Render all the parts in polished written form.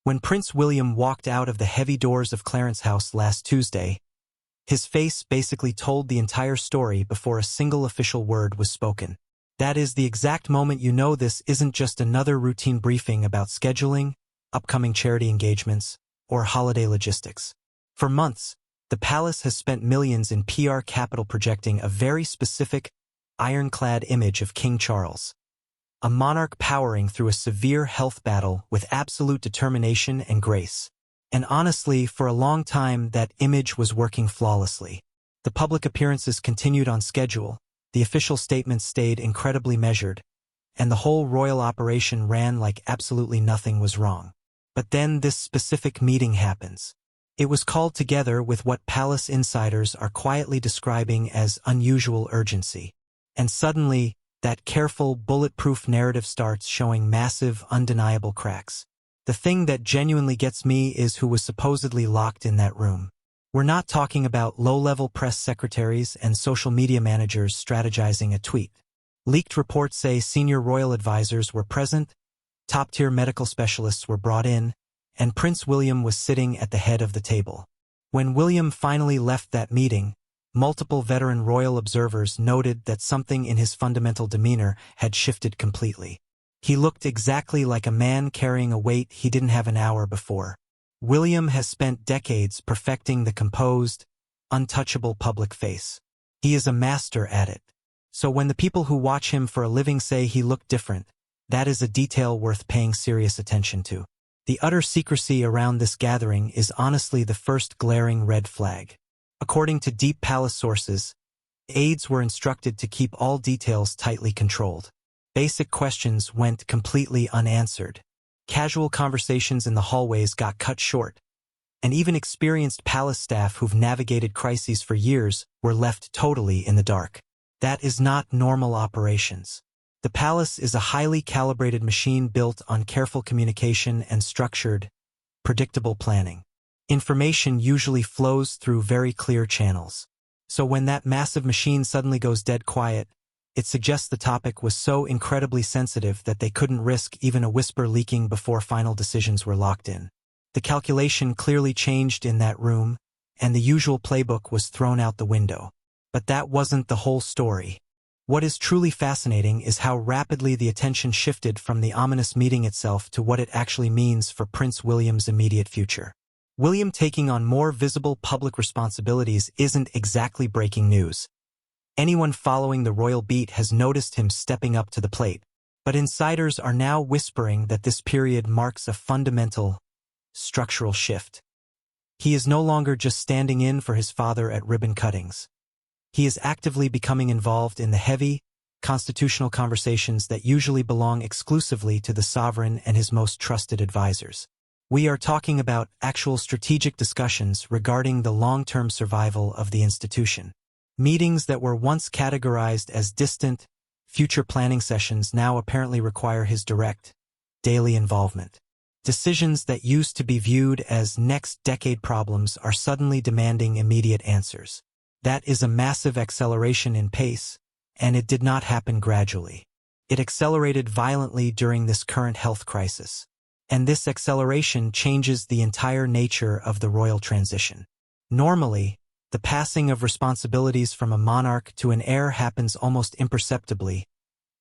When Prince William walked out of the heavy doors of Clarence House last Tuesday, his face basically told the entire story before a single official word was spoken. That is the exact moment you know this isn't just another routine briefing about scheduling, upcoming charity engagements, or holiday logistics. For months, the palace has spent millions in PR capital projecting a very specific, ironclad image of King Charles, a monarch powering through a severe health battle with absolute determination and grace. And honestly, for a long time that image was working flawlessly. The public appearances continued on schedule, the official statements stayed incredibly measured, and the whole royal operation ran like absolutely nothing was wrong. But then this specific meeting happens. It was called together with what palace insiders are quietly describing as unusual urgency. And suddenly, that careful, bulletproof narrative starts showing massive, undeniable cracks. The thing that genuinely gets me is who was supposedly locked in that room. We're not talking about low-level press secretaries and social media managers strategizing a tweet. Leaked reports say senior royal advisors were present, top-tier medical specialists were brought in, and Prince William was sitting at the head of the table. When William finally left that meeting, multiple veteran royal observers noted that something in his fundamental demeanor had shifted completely. He looked exactly like a man carrying a weight he didn't have an hour before. William has spent decades perfecting the composed, untouchable public face. He is a master at it. So when the people who watch him for a living say he looked different, that is a detail worth paying serious attention to. The utter secrecy around this gathering is honestly the first glaring red flag. According to deep palace sources, aides were instructed to keep all details tightly controlled. Basic questions went completely unanswered. Casual conversations in the hallways got cut short, and even experienced palace staff who've navigated crises for years were left totally in the dark. That is not normal operations. The palace is a highly calibrated machine built on careful communication and structured, predictable planning. Information usually flows through very clear channels. So when that massive machine suddenly goes dead quiet, it suggests the topic was so incredibly sensitive that they couldn't risk even a whisper leaking before final decisions were locked in. The calculation clearly changed in that room, and the usual playbook was thrown out the window. But that wasn't the whole story. What is truly fascinating is how rapidly the attention shifted from the ominous meeting itself to what it actually means for Prince William's immediate future. William taking on more visible public responsibilities isn't exactly breaking news. Anyone following the royal beat has noticed him stepping up to the plate, but insiders are now whispering that this period marks a fundamental, structural shift. He is no longer just standing in for his father at ribbon cuttings. He is actively becoming involved in the heavy, constitutional conversations that usually belong exclusively to the sovereign and his most trusted advisors. We are talking about actual strategic discussions regarding the long-term survival of the institution. Meetings that were once categorized as distant, future planning sessions now apparently require his direct, daily involvement. Decisions that used to be viewed as next-decade problems are suddenly demanding immediate answers. That is a massive acceleration in pace, and it did not happen gradually. It accelerated violently during this current health crisis. And this acceleration changes the entire nature of the royal transition. Normally, the passing of responsibilities from a monarch to an heir happens almost imperceptibly,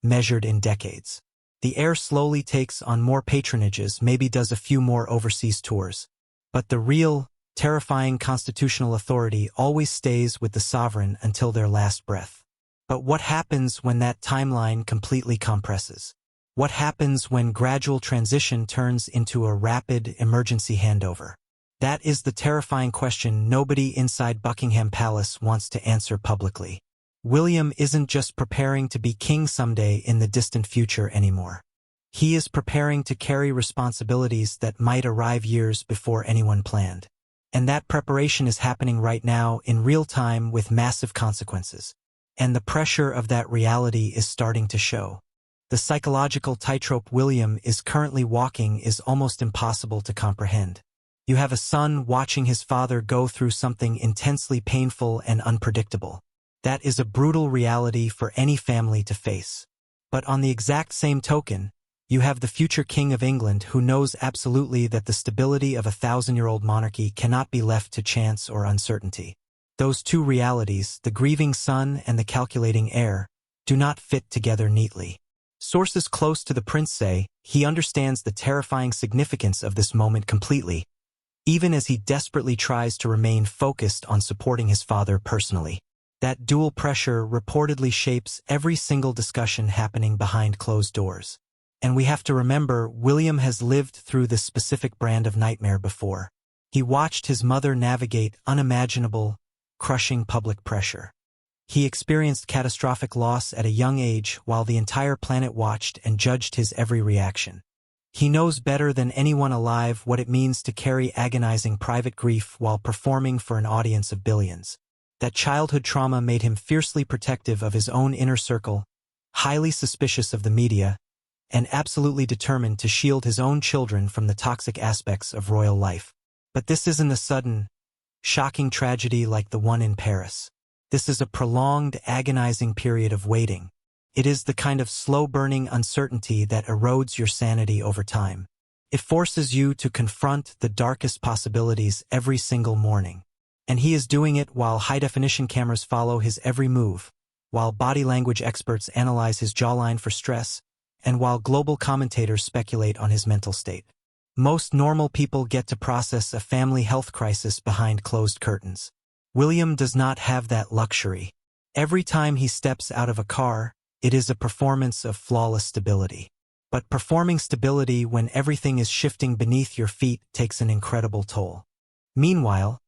measured in decades. The heir slowly takes on more patronages, maybe does a few more overseas tours. But the real, terrifying constitutional authority always stays with the sovereign until their last breath. But what happens when that timeline completely compresses? What happens when gradual transition turns into a rapid, emergency handover? That is the terrifying question nobody inside Buckingham Palace wants to answer publicly. William isn't just preparing to be king someday in the distant future anymore. He is preparing to carry responsibilities that might arrive years before anyone planned. And that preparation is happening right now in real time with massive consequences. And the pressure of that reality is starting to show. The psychological tightrope William is currently walking is almost impossible to comprehend. You have a son watching his father go through something intensely painful and unpredictable. That is a brutal reality for any family to face. But on the exact same token, You have the future King of England who knows absolutely that the stability of a 1,000-year-old monarchy cannot be left to chance or uncertainty. Those two realities, the grieving son and the calculating heir, do not fit together neatly. Sources close to the prince say he understands the terrifying significance of this moment completely, even as he desperately tries to remain focused on supporting his father personally. That dual pressure reportedly shapes every single discussion happening behind closed doors. And we have to remember, William has lived through this specific brand of nightmare before. He watched his mother navigate unimaginable, crushing public pressure. He experienced catastrophic loss at a young age while the entire planet watched and judged his every reaction. He knows better than anyone alive what it means to carry agonizing private grief while performing for an audience of billions. That childhood trauma made him fiercely protective of his own inner circle, highly suspicious of the media, and absolutely determined to shield his own children from the toxic aspects of royal life. But this isn't a sudden, shocking tragedy like the one in Paris. This is a prolonged, agonizing period of waiting. It is the kind of slow-burning uncertainty that erodes your sanity over time. It forces you to confront the darkest possibilities every single morning. And he is doing it while high-definition cameras follow his every move, while body language experts analyze his jawline for stress, and while global commentators speculate on his mental state. Most normal people get to process a family health crisis behind closed curtains. William does not have that luxury. Every time he steps out of a car, it is a performance of flawless stability. But performing stability when everything is shifting beneath your feet takes an incredible toll. Meanwhile,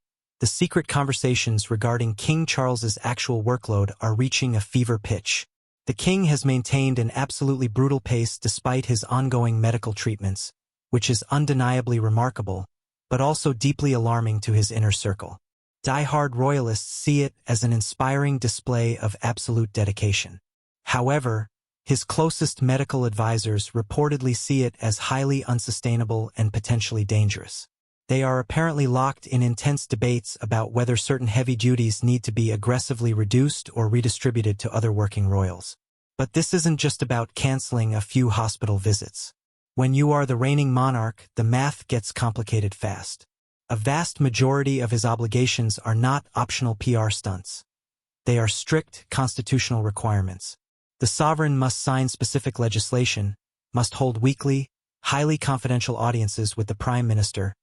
the secret conversations regarding King Charles's actual workload are reaching a fever pitch. The king has maintained an absolutely brutal pace despite his ongoing medical treatments, which is undeniably remarkable, but also deeply alarming to his inner circle. Die-hard royalists see it as an inspiring display of absolute dedication. However, his closest medical advisors reportedly see it as highly unsustainable and potentially dangerous. They are apparently locked in intense debates about whether certain heavy duties need to be aggressively reduced or redistributed to other working royals. But this isn't just about canceling a few hospital visits. When you are the reigning monarch, the math gets complicated fast. A vast majority of his obligations are not optional PR stunts. They are strict constitutional requirements. The sovereign must sign specific legislation, must hold weekly, highly confidential audiences with the Prime Minister,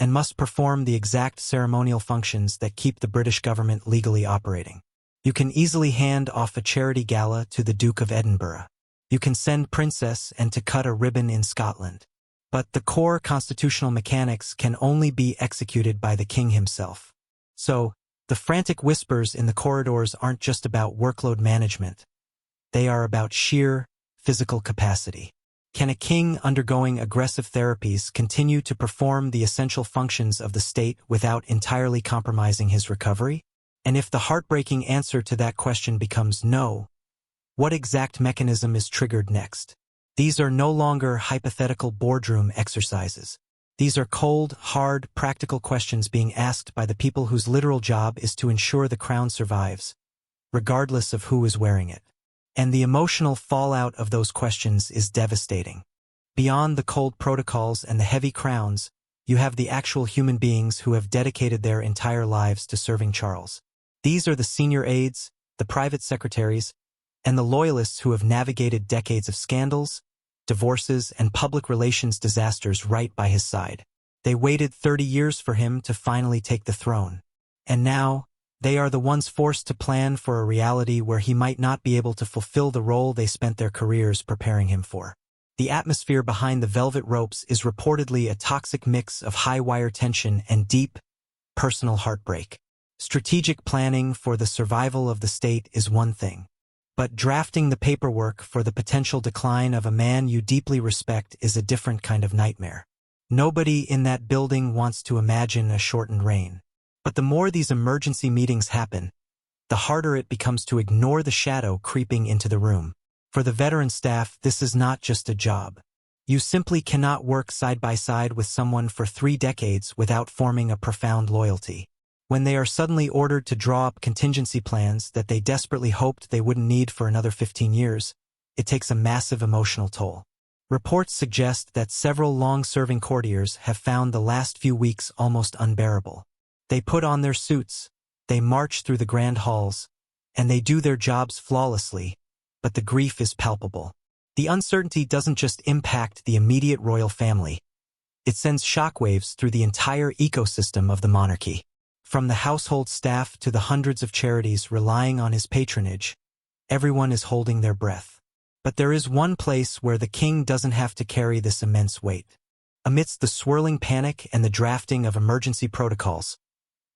and must perform the exact ceremonial functions that keep the British government legally operating. You can easily hand off a charity gala to the Duke of Edinburgh. You can send Princess and to cut a ribbon in Scotland. But the core constitutional mechanics can only be executed by the king himself. So, the frantic whispers in the corridors aren't just about workload management. They are about sheer physical capacity. Can a king undergoing aggressive therapies continue to perform the essential functions of the state without entirely compromising his recovery? And if the heartbreaking answer to that question becomes no, what exact mechanism is triggered next? These are no longer hypothetical boardroom exercises. These are cold, hard, practical questions being asked by the people whose literal job is to ensure the crown survives, regardless of who is wearing it. And the emotional fallout of those questions is devastating. Beyond the cold protocols and the heavy crowns, you have the actual human beings who have dedicated their entire lives to serving Charles. These are the senior aides, the private secretaries, and the loyalists who have navigated decades of scandals, divorces, and public relations disasters right by his side. They waited 30 years for him to finally take the throne. And now, they are the ones forced to plan for a reality where he might not be able to fulfill the role they spent their careers preparing him for. The atmosphere behind the velvet ropes is reportedly a toxic mix of high-wire tension and deep, personal heartbreak. Strategic planning for the survival of the state is one thing, but drafting the paperwork for the potential decline of a man you deeply respect is a different kind of nightmare. Nobody in that building wants to imagine a shortened reign. But the more these emergency meetings happen, the harder it becomes to ignore the shadow creeping into the room. For the veteran staff, this is not just a job. You simply cannot work side by side with someone for 3 decades without forming a profound loyalty. When they are suddenly ordered to draw up contingency plans that they desperately hoped they wouldn't need for another 15 years, it takes a massive emotional toll. Reports suggest that several long-serving courtiers have found the last few weeks almost unbearable. They put on their suits, they march through the grand halls, and they do their jobs flawlessly, but the grief is palpable. The uncertainty doesn't just impact the immediate royal family. It sends shockwaves through the entire ecosystem of the monarchy. From the household staff to the hundreds of charities relying on his patronage, everyone is holding their breath. But there is one place where the king doesn't have to carry this immense weight. Amidst the swirling panic and the drafting of emergency protocols,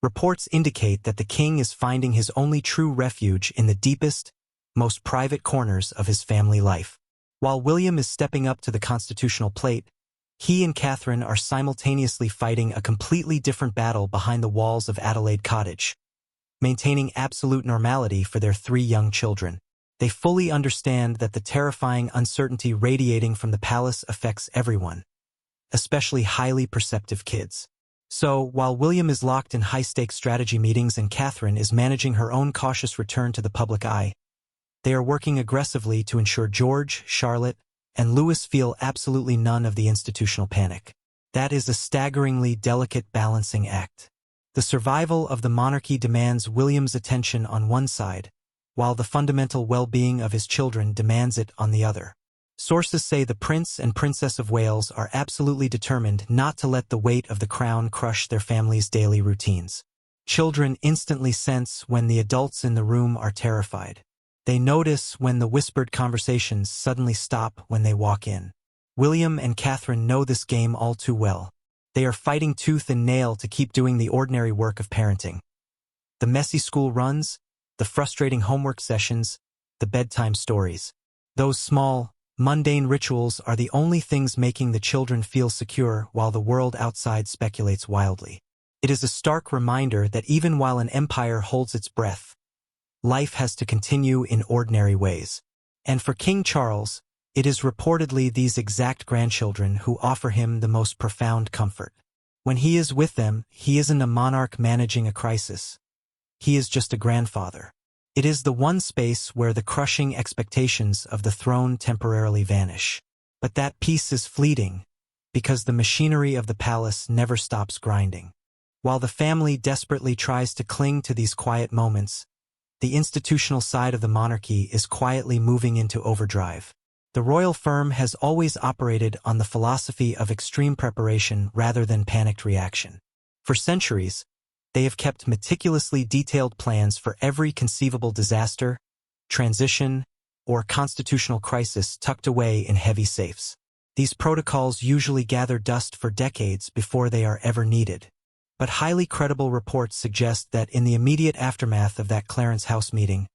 reports indicate that the king is finding his only true refuge in the deepest, most private corners of his family life. While William is stepping up to the constitutional plate, he and Catherine are simultaneously fighting a completely different battle behind the walls of Adelaide Cottage, maintaining absolute normality for their 3 young children. They fully understand that the terrifying uncertainty radiating from the palace affects everyone, especially highly perceptive kids. So, while William is locked in high-stakes strategy meetings and Catherine is managing her own cautious return to the public eye, they are working aggressively to ensure George, Charlotte, and Louis feel absolutely none of the institutional panic. That is a staggeringly delicate balancing act. The survival of the monarchy demands William's attention on one side, while the fundamental well-being of his children demands it on the other. Sources say the Prince and Princess of Wales are absolutely determined not to let the weight of the crown crush their family's daily routines. Children instantly sense when the adults in the room are terrified. They notice when the whispered conversations suddenly stop when they walk in. William and Catherine know this game all too well. They are fighting tooth and nail to keep doing the ordinary work of parenting. The messy school runs, the frustrating homework sessions, the bedtime stories. Those small, mundane rituals are the only things making the children feel secure while the world outside speculates wildly. It is a stark reminder that even while an empire holds its breath, life has to continue in ordinary ways. And for King Charles, it is reportedly these exact grandchildren who offer him the most profound comfort. When he is with them, he isn't a monarch managing a crisis. He is just a grandfather. It is the one space where the crushing expectations of the throne temporarily vanish. But that peace is fleeting, because the machinery of the palace never stops grinding. While the family desperately tries to cling to these quiet moments, the institutional side of the monarchy is quietly moving into overdrive. The royal firm has always operated on the philosophy of extreme preparation rather than panicked reaction. For centuries, they have kept meticulously detailed plans for every conceivable disaster, transition, or constitutional crisis tucked away in heavy safes. These protocols usually gather dust for decades before they are ever needed. But highly credible reports suggest that in the immediate aftermath of that Clarence House meeting,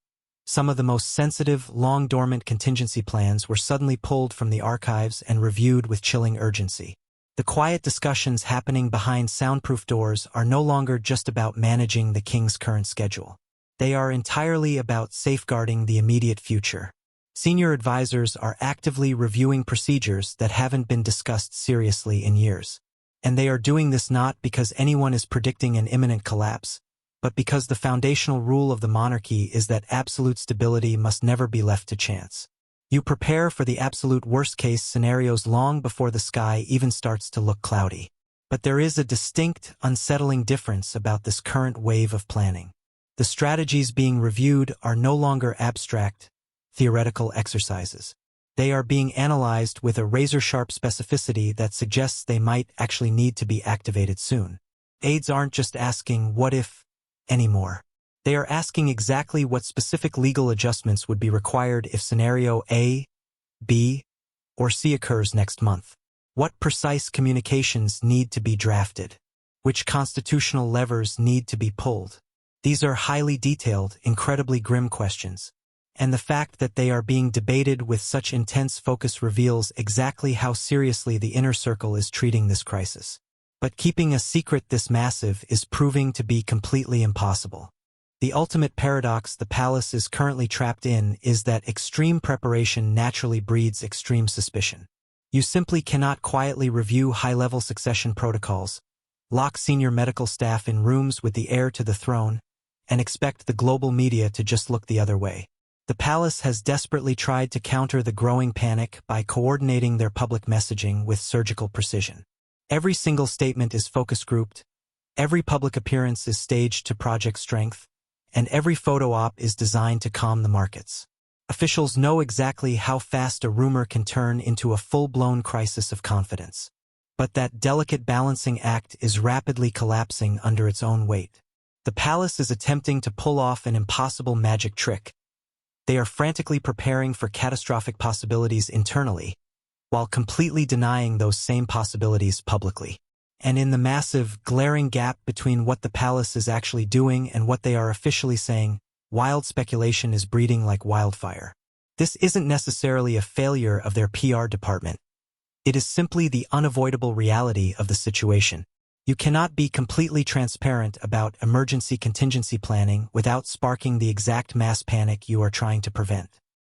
some of the most sensitive, long-dormant contingency plans were suddenly pulled from the archives and reviewed with chilling urgency. The quiet discussions happening behind soundproof doors are no longer just about managing the king's current schedule. They are entirely about safeguarding the immediate future. Senior advisors are actively reviewing procedures that haven't been discussed seriously in years. And they are doing this not because anyone is predicting an imminent collapse, but because the foundational rule of the monarchy is that absolute stability must never be left to chance. You prepare for the absolute worst-case scenarios long before the sky even starts to look cloudy. But there is a distinct, unsettling difference about this current wave of planning. The strategies being reviewed are no longer abstract, theoretical exercises. They are being analyzed with a razor-sharp specificity that suggests they might actually need to be activated soon. Aides aren't just asking, "What if?" anymore. They are asking exactly what specific legal adjustments would be required if scenario A, B, or C occurs next month. What precise communications need to be drafted? Which constitutional levers need to be pulled? These are highly detailed, incredibly grim questions. And the fact that they are being debated with such intense focus reveals exactly how seriously the inner circle is treating this crisis. But keeping a secret this massive is proving to be completely impossible. The ultimate paradox the palace is currently trapped in is that extreme preparation naturally breeds extreme suspicion. You simply cannot quietly review high-level succession protocols, lock senior medical staff in rooms with the heir to the throne, and expect the global media to just look the other way. The palace has desperately tried to counter the growing panic by coordinating their public messaging with surgical precision. Every single statement is focus grouped, every public appearance is staged to project strength, and every photo op is designed to calm the markets. Officials know exactly how fast a rumor can turn into a full-blown crisis of confidence. But that delicate balancing act is rapidly collapsing under its own weight. The palace is attempting to pull off an impossible magic trick. They are frantically preparing for catastrophic possibilities internally, while completely denying those same possibilities publicly. And in the massive, glaring gap between what the palace is actually doing and what they are officially saying, wild speculation is breeding like wildfire. This isn't necessarily a failure of their PR department. It is simply the unavoidable reality of the situation. You cannot be completely transparent about emergency contingency planning without sparking the exact mass panic you are trying to prevent.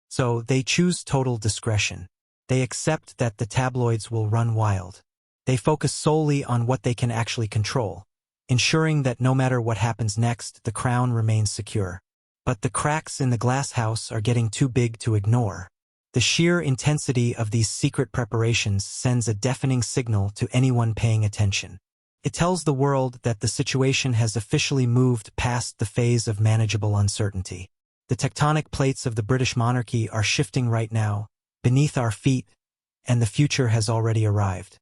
So they choose total discretion. They accept that the tabloids will run wild. They focus solely on what they can actually control, ensuring that no matter what happens next, the crown remains secure. But the cracks in the glass house are getting too big to ignore. The sheer intensity of these secret preparations sends a deafening signal to anyone paying attention. It tells the world that the situation has officially moved past the phase of manageable uncertainty. The tectonic plates of the British monarchy are shifting right now, beneath our feet, and the future has already arrived.